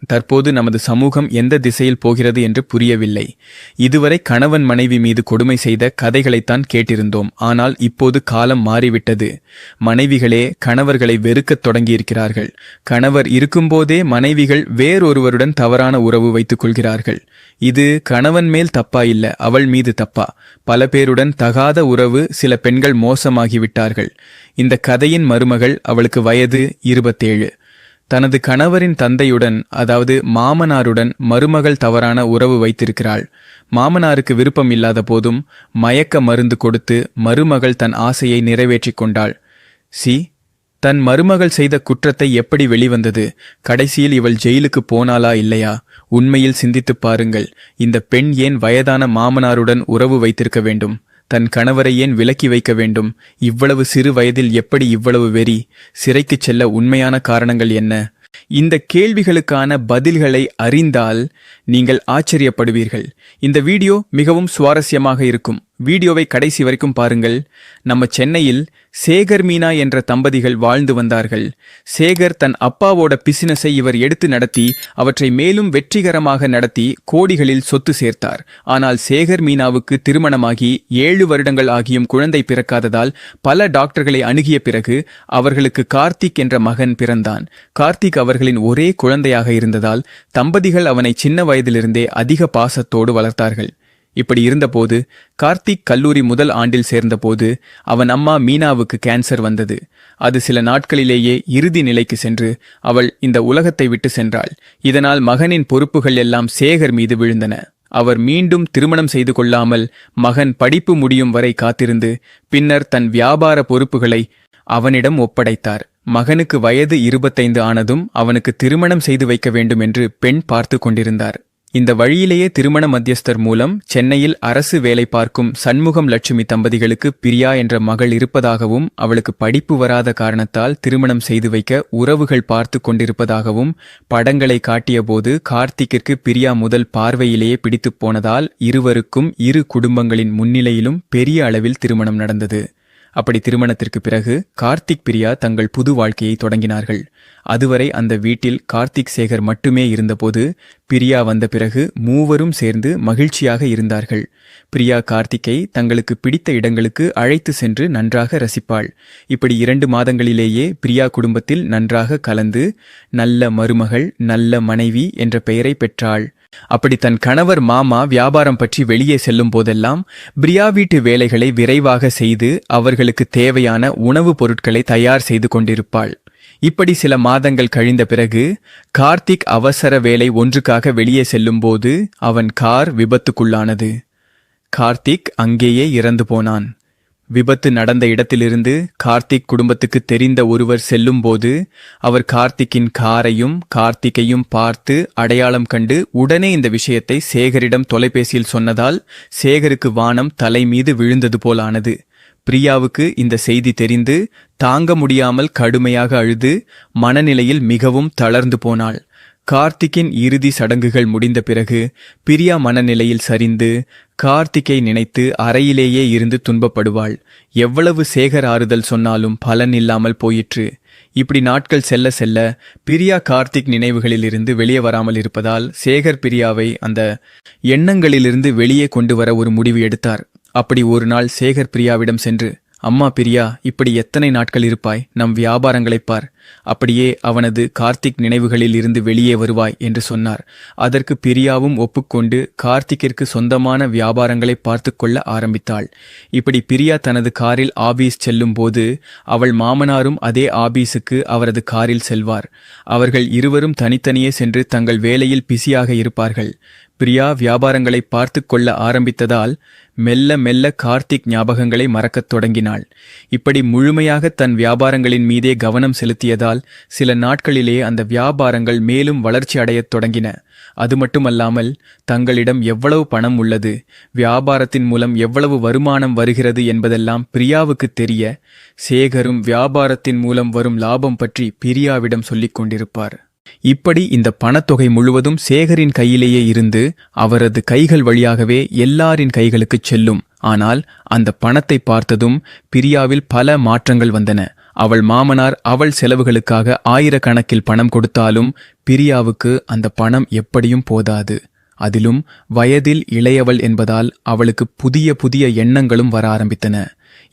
தற்போது நமது சமூகம் எந்த திசையில் போகிறது என்று புரியவில்லை. இதுவரை கணவன் மனைவி மீது கொடுமை செய்த கதைகளைத்தான் கேட்டிருந்தோம். ஆனால் இப்போது காலம் மாறிவிட்டது. மனைவிகளே கணவர்களை வெறுக்கத் தொடங்கியிருக்கிறார்கள். கணவர் இருக்கும்போதே மனைவிகள் வேறொருவருடன் தவறான உறவு வைத்துக் கொள்கிறார்கள். இது கணவன் மேல் தப்பா இல்ல, அவள் மீது தப்பா. பல பேருடன் தகாத உறவு, சில பெண்கள் மோசமாகிவிட்டார்கள். இந்த கதையின் மருமகள், அவளுக்கு வயது 27. தனது கணவரின் தந்தையுடன், அதாவது மாமனாருடன் மருமகள் தவறான உறவு வைத்திருக்கிறாள். மாமனாருக்கு விருப்பம் இல்லாத போதும் மயக்க மருந்து கொடுத்து மருமகள் தன் ஆசையை நிறைவேற்றிக் கொண்டாள். தன் மருமகள் செய்த குற்றத்தை எப்படி வெளிவந்தது? கடைசியில் இவள் ஜெயிலுக்கு போனாளா இல்லையா? உண்மையில் சிந்தித்துப் பாருங்கள். இந்த பெண் ஏன் வயதான மாமனாருடன் உறவு வைத்திருக்க வேண்டும்? தன் கணவரை ஏன் விலக்கி வைக்க வேண்டும்? இவ்வளவு சிறு வயதில் எப்படி இவ்வளவு வெறி? சிறைக்குச் செல்ல உண்மையான காரணங்கள் என்ன? இந்த கேள்விகளுக்கான பதில்களை அறிந்தால் நீங்கள் ஆச்சரியப்படுவீர்கள். இந்த வீடியோ மிகவும் சுவாரஸ்யமாக இருக்கும். வீடியோவை கடைசி வரைக்கும் பாருங்கள். நம்ம சென்னையில் சேகர் மீனா என்ற தம்பதிகள் வாழ்ந்து வந்தார்கள். சேகர் தன் அப்பாவோட பிசினஸை இவர் எடுத்து நடத்தி அவற்றை மேலும் வெற்றிகரமாக நடத்தி கோடிகளில் சொத்து சேர்த்தார். ஆனால் சேகர் மீனாவுக்கு திருமணமாகி 7 வருடங்கள் ஆகியும் குழந்தை பிறக்காததால் பல டாக்டர்களை அணுகிய பிறகு அவர்களுக்கு கார்த்திக் என்ற மகன் பிறந்தான். கார்த்திக் அவர்களின் ஒரே குழந்தையாக இருந்ததால் தம்பதிகள் அவனை சின்ன வயதிலிருந்தே அதிக பாசத்தோடு வளர்த்தார்கள். இப்படி இருந்தபோது கார்த்திக் கல்லூரி முதல் ஆண்டில் சேர்ந்தபோது அவன் அம்மா மீனாவுக்கு கேன்சர் வந்தது. அது சில நாட்களிலேயே இறுதி நிலைக்கு சென்று அவள் இந்த உலகத்தை விட்டு சென்றாள். இதனால் மகனின் பொறுப்புகள் எல்லாம் சேகர் மீது விழுந்தன. அவர் மீண்டும் திருமணம் செய்து கொள்ளாமல் மகன் படிப்பு முடியும் வரை காத்திருந்து பின்னர் தன் வியாபார பொறுப்புகளை அவனிடம் ஒப்படைத்தார். மகனுக்கு வயது 25 ஆனதும் அவனுக்கு திருமணம் செய்து வைக்க வேண்டும் என்று பெண் பார்த்து கொண்டிருந்தார். இந்த வழியிலேயே திருமண மத்தியஸ்தர் மூலம் சென்னையில் அரசு வேலை பார்க்கும் சண்முகம் லட்சுமி தம்பதிகளுக்கு பிரியா என்ற மகள் இருப்பதாகவும் அவளுக்கு படிப்பு வராத காரணத்தால் திருமணம் செய்து வைக்க உறவுகள் பார்த்து கொண்டிருப்பதாகவும் படங்களை காட்டியபோது கார்த்திக்கிற்கு பிரியா முதல் பார்வையிலேயே பிடித்துப் போனதால் இருவருக்கும் இரு குடும்பங்களின் முன்னிலையிலும் பெரிய அளவில் திருமணம் நடந்தது. அப்படி திருமணத்திற்கு பிறகு கார்த்திக் பிரியா தங்கள் புது வாழ்க்கையை தொடங்கினார்கள். அதுவரை அந்த வீட்டில் கார்த்திக் சேகர் மட்டுமே இருந்தபோது பிரியா வந்த பிறகு மூவரும் சேர்ந்து மகிழ்ச்சியாக இருந்தார்கள். பிரியா கார்த்திக்கை தங்களுக்கு பிடித்த இடங்களுக்கு அழைத்து சென்று நன்றாக ரசிப்பாள். இப்படி 2 மாதங்களிலேயே பிரியா குடும்பத்தில் நன்றாக கலந்து நல்ல மருமகள், நல்ல மனைவி என்ற பெயரை பெற்றாள். அப்படி தன் கணவர் மாமா வியாபாரம் பற்றி வெளியே செல்லும் போதெல்லாம் பிரியா வீட்டு வேலைகளை விரைவாக செய்து அவர்களுக்கு தேவையான உணவுப் பொருட்களை தயார் செய்து கொண்டிருப்பாள். இப்படி சில மாதங்கள் கழிந்த பிறகு கார்த்திக் அவசர வேலை ஒன்றுக்காக வெளியே செல்லும்போது அவன் கார் விபத்துக்குள்ளானது. கார்த்திக் அங்கேயே இறந்து போனான். விபத்து நடந்த இடத்திலிருந்து கார்த்திக் குடும்பத்துக்கு தெரிந்த ஒருவர் செல்லும்போது அவர் கார்த்திக்கின் காரையும் கார்த்திக்கையும் பார்த்து அடையாளம் கண்டு உடனே இந்த விஷயத்தை சேகரிடம் தொலைபேசியில் சொன்னதால் சேகருக்கு வானம் தலை மீது விழுந்தது போலானது. பிரியாவுக்கு இந்த செய்தி தெரிந்து தாங்க முடியாமல் கடுமையாக அழுது மனநிலையில் மிகவும் தளர்ந்து போனாள். கார்த்திக்கின் இறுதி சடங்குகள் முடிந்த பிறகு பிரியா மனநிலையில் சரிந்து கார்த்திக்கை நினைத்து அறையிலேயே இருந்து துன்பப்படுவாள். எவ்வளவு சேகர் ஆறுதல் சொன்னாலும் பலன் இல்லாமல் போயிற்று. இப்படி நாட்கள் செல்ல செல்ல பிரியா கார்த்திக் நினைவுகளிலிருந்து வெளியே வராமல் இருப்பதால் சேகர் பிரியாவை அந்த எண்ணங்களிலிருந்து வெளியே கொண்டு வர ஒரு முடிவு எடுத்தார். அப்படி ஒரு நாள் சேகர் பிரியாவிடம் சென்று, அம்மா பிரியா, இப்படி எத்தனை நாட்கள் இருப்பாய்? நம் வியாபாரங்களைப் பார். அப்படியே அவனது கார்த்திக் நினைவுகளில் இருந்து வெளியே வருவாய் என்று சொன்னார். அதற்கு பிரியாவும் ஒப்புக்கொண்டு கார்த்திக்கிற்கு சொந்தமான வியாபாரங்களை பார்த்து கொள்ள ஆரம்பித்தாள். இப்படி பிரியா தனது காரில் ஆபீஸ் செல்லும் போது அவள் மாமனாரும் அதே ஆபீஸுக்கு அவரது காரில் செல்வார். அவர்கள் இருவரும் தனித்தனியே சென்று தங்கள் வேலையில் பிஸியாக இருப்பார்கள். பிரியா வியாபாரங்களை பார்த்து கொள்ள ஆரம்பித்ததால் மெல்ல மெல்ல கார்த்திக் ஞாபகங்களை மறக்கத் தொடங்கினாள். இப்படி முழுமையாக தன் வியாபாரங்களின் மீதே கவனம் செலுத்தியதால் சில நாட்களிலே அந்த வியாபாரங்கள் மேலும் வளர்ச்சி அடையத் தொடங்கின. அது மட்டுமல்லாமல் தங்களிடம் எவ்வளவு பணம் உள்ளது, வியாபாரத்தின் மூலம் எவ்வளவு வருமானம் வருகிறது என்பதெல்லாம் பிரியாவுக்கு தெரிய சேகரும் வியாபாரத்தின் மூலம் வரும் லாபம் பற்றி பிரியாவிடம் சொல்லிக் கொண்டிருப்பார். இப்படி இந்த பணத்தொகை முழுவதும் சேகரின் கையிலேயே இருந்து அவரது கைகள் வழியாகவே எல்லாரின் கைகளுக்குச் செல்லும். ஆனால் அந்த பணத்தை பார்த்ததும் பிரியாவில் பல மாற்றங்கள் வந்தன. அவள் மாமனார் அவள் செலவுகளுக்காக ஆயிரக்கணக்கில் பணம் கொடுத்தாலும் பிரியாவுக்கு அந்த பணம் எப்படியும் போதாது. அதிலும் வயதில் இளையவள் என்பதால் அவளுக்கு புதிய புதிய எண்ணங்களும் வர ஆரம்பித்தன.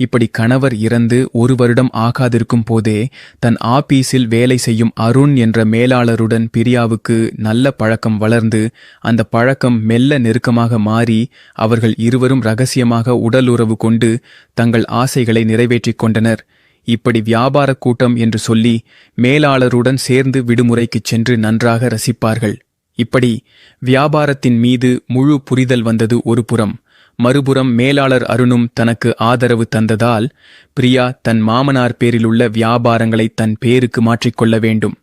இப்படி கணவர் இறந்து 1 வருடம் ஆகாதிருக்கும் போதே தன் ஆபீஸில் வேலை செய்யும் அருண் என்ற மேலாளருடன் பிரியாவுக்கு நல்ல பழக்கம் வளர்ந்து அந்த பழக்கம் மெல்ல நெருக்கமாக மாறி அவர்கள் இருவரும் ரகசியமாக உடலுறவு கொண்டு தங்கள் ஆசைகளை நிறைவேற்றிக் கொண்டனர். இப்படி வியாபார கூட்டம் என்று சொல்லி மேலாளருடன் சேர்ந்து விடுமுறைக்குச் சென்று நன்றாக ரசிப்பார்கள். இப்படி வியாபாரத்தின் மீது முழு புரிதல் வந்தது ஒரு புறம். மறுபுறம் மேலாளர் அருணும் தனக்கு ஆதரவு தந்ததால் பிரியா தன் மாமனார் பேரிலுள்ள வியாபாரங்களை தன் பேருக்கு மாற்றிக்கொள்ள வேண்டும்.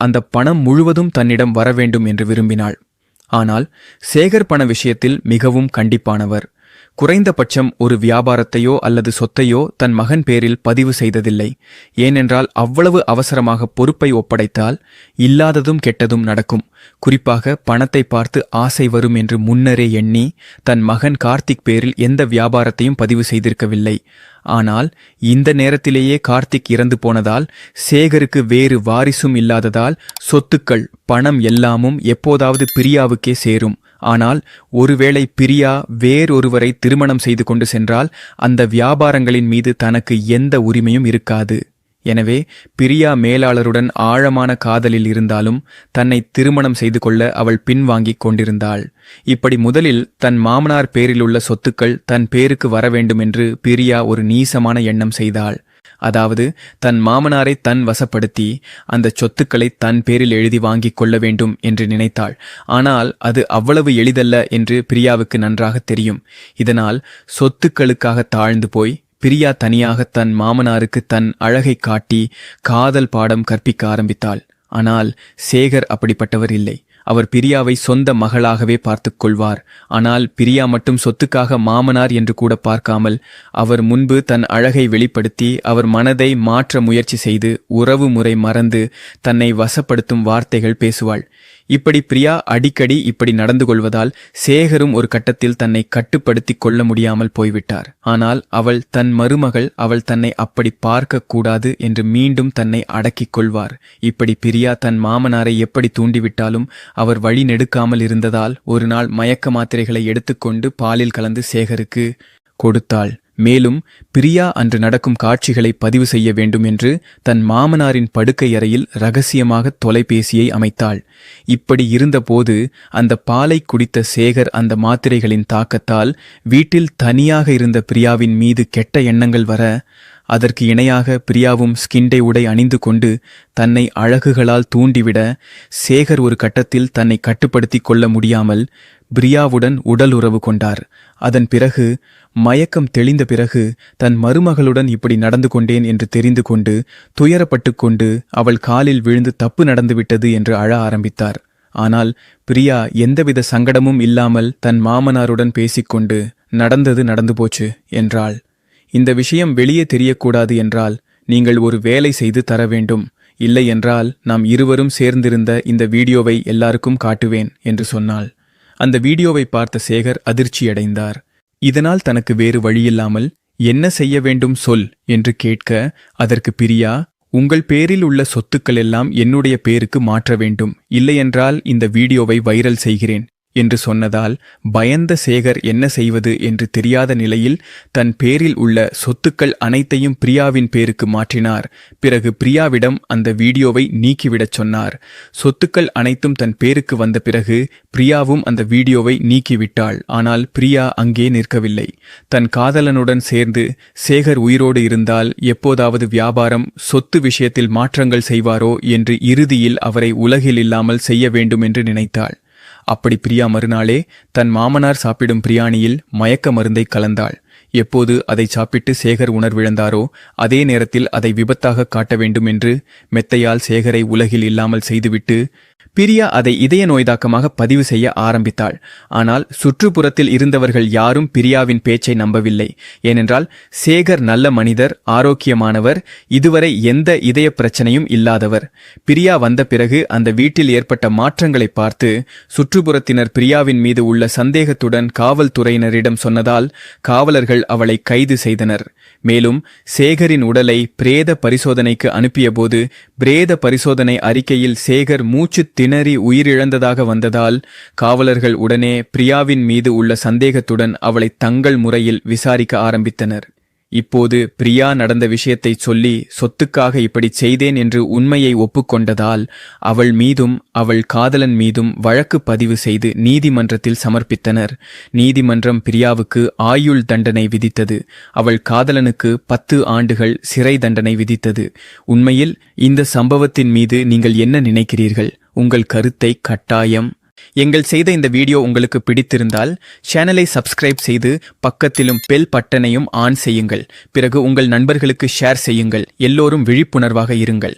அந்த பணம் முழுவதும் தன்னிடம் வரவேண்டும் என்று விரும்பினாள். ஆனால் சேகர் பண விஷயத்தில் மிகவும் கண்டிப்பானவர். குறைந்தபட்சம் ஒரு வியாபாரத்தையோ அல்லது சொத்தையோ தன் மகன் பேரில் பதிவு செய்ததில்லை. ஏனென்றால் அவ்வளவு அவசரமாக பொறுப்பை ஒப்படைத்தால் இல்லாததும் கெட்டதும் நடக்கும். குறிப்பாக பணத்தை பார்த்து ஆசை வரும் என்று முன்னரே எண்ணி தன் மகன் கார்த்திக் பேரில் எந்த வியாபாரத்தையும் பதிவு செய்திருக்கவில்லை. ஆனால் இந்த நேரத்திலேயே கார்த்திக் இறந்து போனதால் சேகருக்கு வேறு வாரிசும் இல்லாததால் சொத்துக்கள் பணம் எல்லாமும் எப்போதாவது பிரியாவுக்கே சேரும். ஆனால் ஒருவேளை பிரியா வேறொருவரை திருமணம் செய்து கொண்டு சென்றால் அந்த வியாபாரங்களின் மீது தனக்கு எந்த உரிமையும் இருக்காது. எனவே பிரியா மேலாளருடன் ஆழமான காதலில் இருந்தாலும் தன்னை திருமணம் செய்து கொள்ள அவள் பின்வாங்கிக் கொண்டிருந்தாள். இப்படி முதலில் தன் மாமனார் பேரிலுள்ள சொத்துக்கள் தன் பேருக்கு வரவேண்டும் என்று பிரியா ஒரு நீசமான எண்ணம் செய்தாள். அதாவது தன் மாமனாரை தன் வசப்படுத்தி அந்த சொத்துக்களை தன் பேரில் எழுதி வாங்கிக் கொள்ள வேண்டும் என்று நினைத்தாள். ஆனால் அது அவ்வளவு எளிதல்ல என்று பிரியாவுக்கு நன்றாக தெரியும். இதனால் சொத்துக்களுக்காக தாழ்ந்து போய் பிரியா தனியாக தன் மாமனாருக்கு தன் அழகை காட்டி காதல் பாடம் கற்பிக்க ஆரம்பித்தாள். ஆனால் சேகர் அப்படிப்பட்டவர் இல்லை. அவர் பிரியாவை சொந்த மகளாகவே பார்த்துக் கொள்வார். ஆனால் பிரியா மட்டும் சொத்துக்காக மாமனார் என்று கூட பார்க்காமல் அவர் முன்பு தன் அழகை வெளிப்படுத்தி அவர் மனதை மாற்ற முயற்சி செய்து உறவு முறை மறந்து தன்னை வசப்படுத்தும் வார்த்தைகள் பேசுவாள். இப்படி பிரியா அடிக்கடி இப்படி நடந்து கொள்வதால் சேகரும் ஒரு கட்டத்தில் தன்னை கட்டுப்படுத்தி கொள்ள முடியாமல் போய்விட்டார். ஆனால் அவள் தன் மருமகள், அவள் தன்னை அப்படி பார்க்க கூடாது என்று மீண்டும் தன்னை அடக்கிக் கொள்வார். இப்படி பிரியா தன் மாமனாரை எப்படி தூண்டிவிட்டாலும் அவர் வழி நெடுக்காமல் இருந்ததால் ஒரு நாள் மயக்க மாத்திரைகளை எடுத்துக்கொண்டு பாலில் கலந்து சேகருக்கு கொடுத்தாள். மேலும் பிரியா அன்று நடக்கும் காட்சிகளை பதிவு செய்ய வேண்டும் என்று தன் மாமனாரின் படுக்கை அறையில் இரகசியமாக தொலைபேசியை அமைத்தாள். இப்படி இருந்தபோது அந்த பாலை குடித்த சேகர் அந்த மாத்திரைகளின் தாக்கத்தால் வீட்டில் தனியாக இருந்த பிரியாவின் மீது கெட்ட எண்ணங்கள் வர, அதற்கு இணையாக பிரியாவும் ஸ்கிண்டை உடை அணிந்து கொண்டு தன்னை அழகுகளால் தூண்டிவிட சேகர் ஒரு கட்டத்தில் தன்னை கட்டுப்படுத்தி கொள்ள முடியாமல் பிரியாவுடன் உடல் உறவு கொண்டார். அதன் பிறகு மயக்கம் தெளிந்த பிறகு தன் மருமகளுடன் இப்படி நடந்து கொண்டேன் என்று தெரிந்து கொண்டு துயரப்பட்டு கொண்டு அவள் காலில் விழுந்து தப்பு நடந்துவிட்டது என்று அழ ஆரம்பித்தார். ஆனால் பிரியா எந்தவித சங்கடமும் இல்லாமல் தன் மாமனாருடன் பேசிக்கொண்டு நடந்தது நடந்து போச்சு என்றாள். இந்த விஷயம் வெளியே தெரியக்கூடாது என்றால் நீங்கள் ஒரு வேலை செய்து தர வேண்டும். இல்லை என்றால் நாம் இருவரும் சேர்ந்திருந்த இந்த வீடியோவை எல்லாருக்கும் காட்டுவேன் என்று சொன்னாள். அந்த வீடியோவை பார்த்த சேகர் அதிர்ச்சியடைந்தார். இதனால் தனக்கு வேறு வழியில்லாமல் என்ன செய்ய வேண்டும் சொல் என்று கேட்க, அதற்கு பிரியா, உங்கள் பேரில் உள்ள சொத்துக்கள் எல்லாம் என்னுடைய பேருக்கு மாற்ற வேண்டும், இல்லையென்றால் இந்த வீடியோவை வைரல் செய்கிறேன் என்று சொன்னதால் பயந்த சேகர் என்ன செய்வது என்று தெரியாத நிலையில் தன் பேரில் உள்ள சொத்துக்கள் அனைத்தையும் பிரியாவின் பேருக்கு மாற்றினார். பிறகு பிரியாவிடம் அந்த வீடியோவை நீக்கிவிடச் சொன்னார். சொத்துக்கள் அனைத்தும் தன் பேருக்கு வந்த பிறகு பிரியாவும் அந்த வீடியோவை நீக்கிவிட்டாள். ஆனால் பிரியா அங்கே நிற்கவில்லை. தன் காதலனுடன் சேர்ந்து சேகர் உயிரோடு இருந்தால் எப்போதாவது வியாபாரம் சொத்து விஷயத்தில் மாற்றங்கள் செய்வாரோ என்று இறுதியில் அவரை உலகில் இல்லாமல் செய்ய வேண்டும் என்று நினைத்தாள். அப்படி பிரியா மறுநாளே தன் மாமனார் சாப்பிடும் பிரியாணியில் மயக்க மருந்தை கலந்தாள். எப்போது அதை சாப்பிட்டு சேகர் உணர்விழந்தாரோ அதே நேரத்தில் அதை விபத்தாக காட்ட வேண்டும் என்று மெத்தையால் சேகரை உலகில் இல்லாமல் செய்துவிட்டு பிரியா அதை இதய நோய்தாக்கமாக பதிவு செய்ய ஆரம்பித்தாள். ஆனால் சுற்றுப்புறத்தில் இருந்தவர்கள் யாரும் பிரியாவின் பேச்சை நம்பவில்லை. ஏனென்றால் சேகர் நல்ல மனிதர், ஆரோக்கியமானவர், இதுவரை எந்த இதய பிரச்சனையும் இல்லாதவர். பிரியா வந்த பிறகு அந்த வீட்டில் ஏற்பட்ட மாற்றங்களை பார்த்து சுற்றுப்புறத்தினர் பிரியாவின் மீது உள்ள சந்தேகத்துடன் காவல்துறையினரிடம் சொன்னதால் காவலர்கள் அவளை கைது செய்தனர். மேலும் சேகரின் உடலை பிரேத பரிசோதனைக்கு அனுப்பியபோது பிரேத பரிசோதனை அறிக்கையில் சேகர் மூச்சு திணறி உயிரிழந்ததாக வந்ததால் காவலர்கள் உடனே பிரியாவின் மீது உள்ள சந்தேகத்துடன் அவளை தங்கள் முறையில் விசாரிக்க ஆரம்பித்தனர். இப்போது பிரியா நடந்த விஷயத்தை சொல்லி சொத்துக்காக இப்படி செய்தேன் என்று உண்மையை ஒப்புக்கொண்டதால் அவள் மீதும் அவள் காதலன் மீதும் வழக்கு பதிவு செய்து நீதிமன்றத்தில் சமர்ப்பித்தனர். நீதிமன்றம் பிரியாவுக்கு ஆயுள் தண்டனை விதித்தது. அவள் காதலனுக்கு 10 ஆண்டுகள் சிறை தண்டனை விதித்தது. உண்மையில் இந்த சம்பவத்தின் மீது நீங்கள் என்ன நினைக்கிறீர்கள்? உங்கள் கருத்தை கட்டாயம் எங்கள் செய்த இந்த வீடியோ உங்களுக்கு பிடித்திருந்தால் சேனலை சப்ஸ்கிரைப் செய்து பக்கத்திலும் பெல் பட்டனையும் ஆன் செய்யுங்கள். பிறகு உங்கள் நண்பர்களுக்கு ஷேர் செய்யுங்கள். எல்லோரும் விழிப்புணர்வாக இருங்கள்.